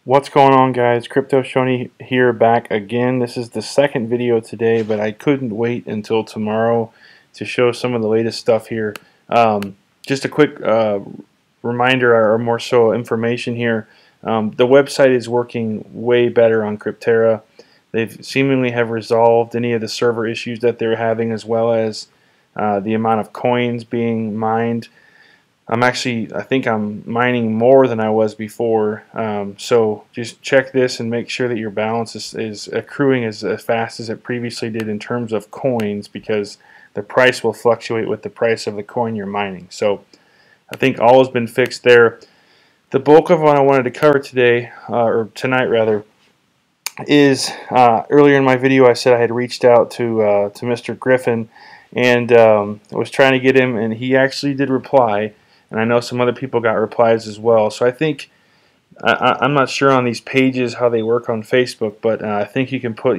What's going on, guys? Crypto Shoney here, back again. This is the second video today, but I couldn't wait until tomorrow to show some of the latest stuff here. Just a quick reminder, or more so information here. The website is working way better on Crypterra. They've seemingly have resolved any of the server issues that they're having, as well as the amount of coins being mined. I think I'm mining more than I was before. So just check this and make sure that your balance is accruing as fast as it previously did in terms of coins, because the price will fluctuate with the price of the coin you're mining. So I think all has been fixed there. The bulk of what I wanted to cover today, or tonight rather, is earlier in my video I said I had reached out to Mr. Griffin, and I was trying to get him, and he actually did reply. And I know some other people got replies as well. So I think, I'm not sure on these pages how they work on Facebook, but I think you can put,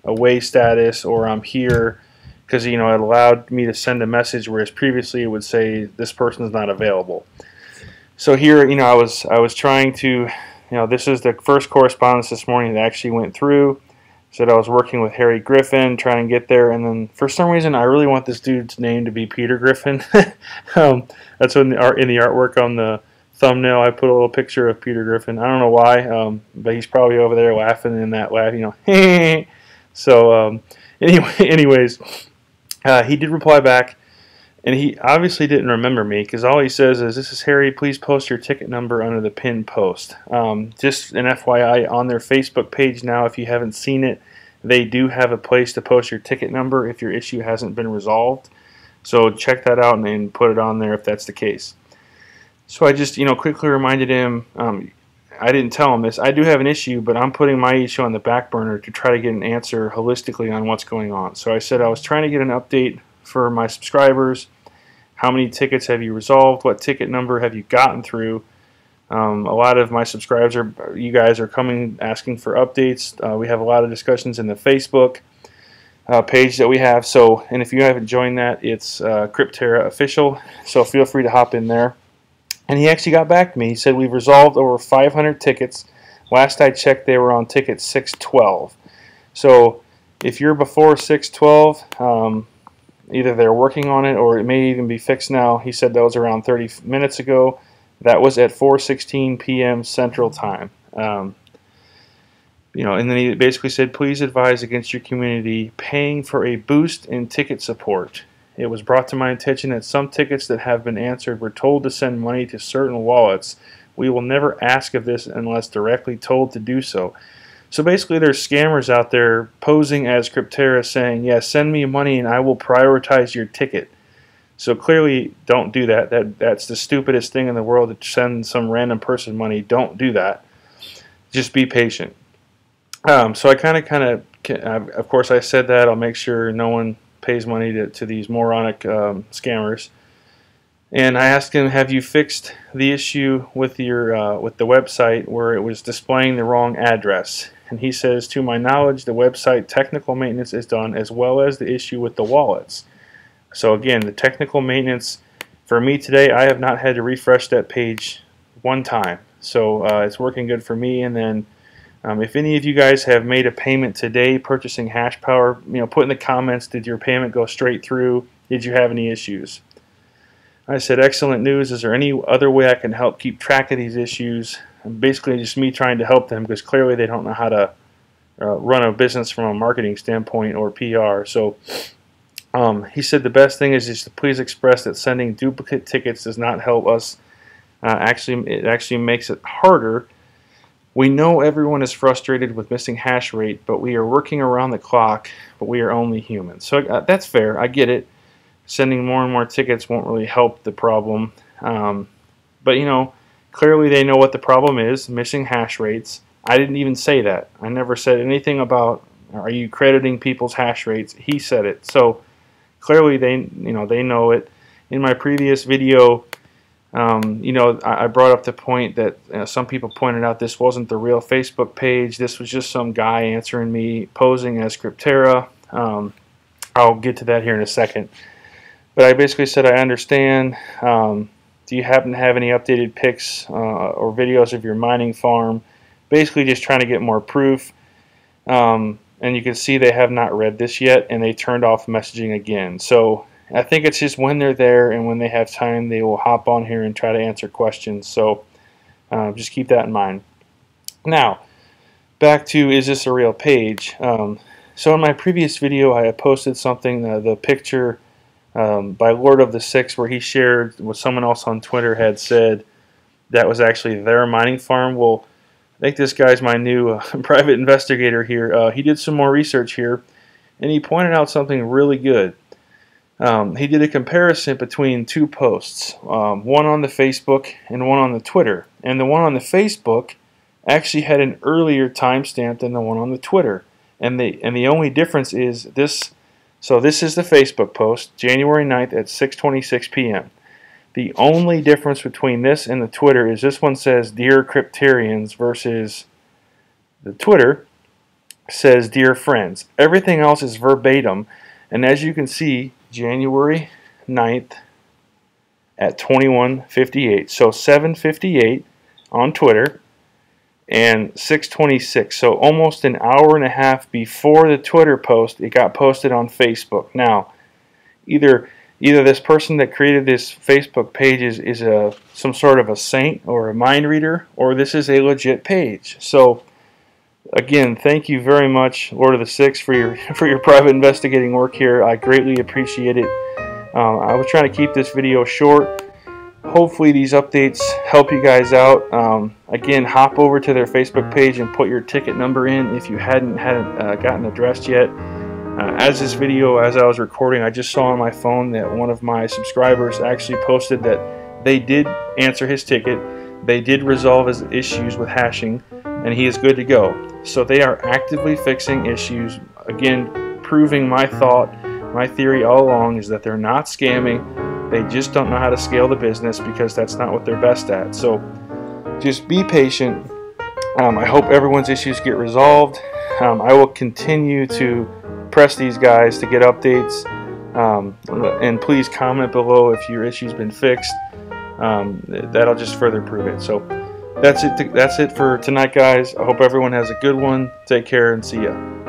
away status or I'm here, because, it allowed me to send a message, whereas previously it would say this person is not available. So here, I was trying to, this is the first correspondence this morning that actually went through. Said I was working with Harry Griffin, trying to get there, and then for some reason I really want this dude's name to be Peter Griffin. That's in the artwork on the thumbnail. I put a little picture of Peter Griffin. I don't know why, but he's probably over there laughing in that laugh, So anyways, he did reply back, and he obviously didn't remember me, because all he says is, "This is Harry. Please post your ticket number under the pinned post." Just an FYI, on their Facebook page now, if you haven't seen it, they do have a place to post your ticket number if your issue hasn't been resolved. So check that out and put it on there if that's the case. So I just, quickly reminded him, I didn't tell him this, I do have an issue, but I'm putting my issue on the back burner to try to get an answer holistically on what's going on. So I said I was trying to get an update for my subscribers. How many tickets have you resolved? What ticket number have you gotten through? A lot of my subscribers, you guys are coming asking for updates. We have a lot of discussions in the Facebook page that we have. So, and if you haven't joined that, it's Cryptera official. So feel free to hop in there. And he actually got back to me. He said we've resolved over 500 tickets. Last I checked, they were on ticket 612. So if you're before 612, either they're working on it or it may even be fixed now. He said that was around 30 minutes ago. That was at 4:16 p.m. Central Time. And then he basically said, please advise against your community paying for a boost in ticket support. It was brought to my attention that some tickets that have been answered were told to send money to certain wallets. We will never ask of this unless directly told to do so. So basically there's scammers out there posing as Cryptera saying, yeah, send me money and I will prioritize your ticket. So clearly don't do that. That's the stupidest thing in the world, to send some random person money. Don't do that. Just be patient. So I of course I said that. I'll make sure no one pays money to these moronic scammers. And I asked him, have you fixed the issue with your with the website where it was displaying the wrong address? And he says, to my knowledge, the website technical maintenance is done, as well as the issue with the wallets. So again, the technical maintenance for me today, I have not had to refresh that page one time. So it's working good for me. And then if any of you guys have made a payment today purchasing hash power, put in the comments, did your payment go straight through? Did you have any issues? I said, excellent news. Is there any other way I can help keep track of these issues? And basically just me trying to help them, because clearly they don't know how to run a business from a marketing standpoint or PR. So he said the best thing is just to please express that sending duplicate tickets does not help us. It actually makes it harder. We know everyone is frustrated with missing hash rate, but we are working around the clock, but we are only human. So that's fair. I get it. Sending more and more tickets won't really help the problem. But, clearly they know what the problem is, missing hash rates. I didn't even say that. I never said anything about, are you crediting people's hash rates? He said it. So clearly they know it. In my previous video, I brought up the point that some people pointed out this wasn't the real Facebook page. This was just some guy answering me, posing as Cryptera. I'll get to that here in a second. But I basically said I understand. Do you happen to have any updated pics or videos of your mining farm? basically just trying to get more proof. And you can see they have not read this yet, and they turned off messaging again. So I think it's just when they're there and when they have time, they will hop on here and try to answer questions. So just keep that in mind. Now, back to, is this a real page? So in my previous video, I had posted something, the picture by Lord of the Six, where he shared what someone else on Twitter had said that was actually their mining farm. Well, I think this guy's my new private investigator here. He did some more research here, and he pointed out something really good. He did a comparison between two posts, one on the Facebook and one on the Twitter. And the one on the Facebook actually had an earlier timestamp than the one on the Twitter. And the only difference is this. So this is the Facebook post, January 9th at 6:26 p.m. The only difference between this and the Twitter is this one says Dear Crypterians versus the Twitter says Dear Friends. Everything else is verbatim. And as you can see, January 9th at 21:58. So 7:58 on Twitter and 6:26. So almost an hour and a half before the Twitter post, it got posted on Facebook. Now, either this person that created this Facebook page is some sort of a saint or a mind reader, or this is a legit page. So again, thank you very much, Lord of the Six, for your private investigating work here. I greatly appreciate it. I was trying to keep this video short. Hopefully these updates help you guys out. Again, hop over to their Facebook page and put your ticket number in if you hadn't gotten addressed yet. As this video, as I was recording, I just saw on my phone that one of my subscribers actually posted that they did answer his ticket. They did resolve his issues with hashing, and he is good to go. So they are actively fixing issues. Again, proving my theory all along is that they're not scamming. They just don't know how to scale the business because that's not what they're best at. So just be patient. I hope everyone's issues get resolved. I will continue to press these guys to get updates. And please comment below if your issue's been fixed. That'll just further prove it. So that's it for tonight, guys. I hope everyone has a good one. Take care and see ya.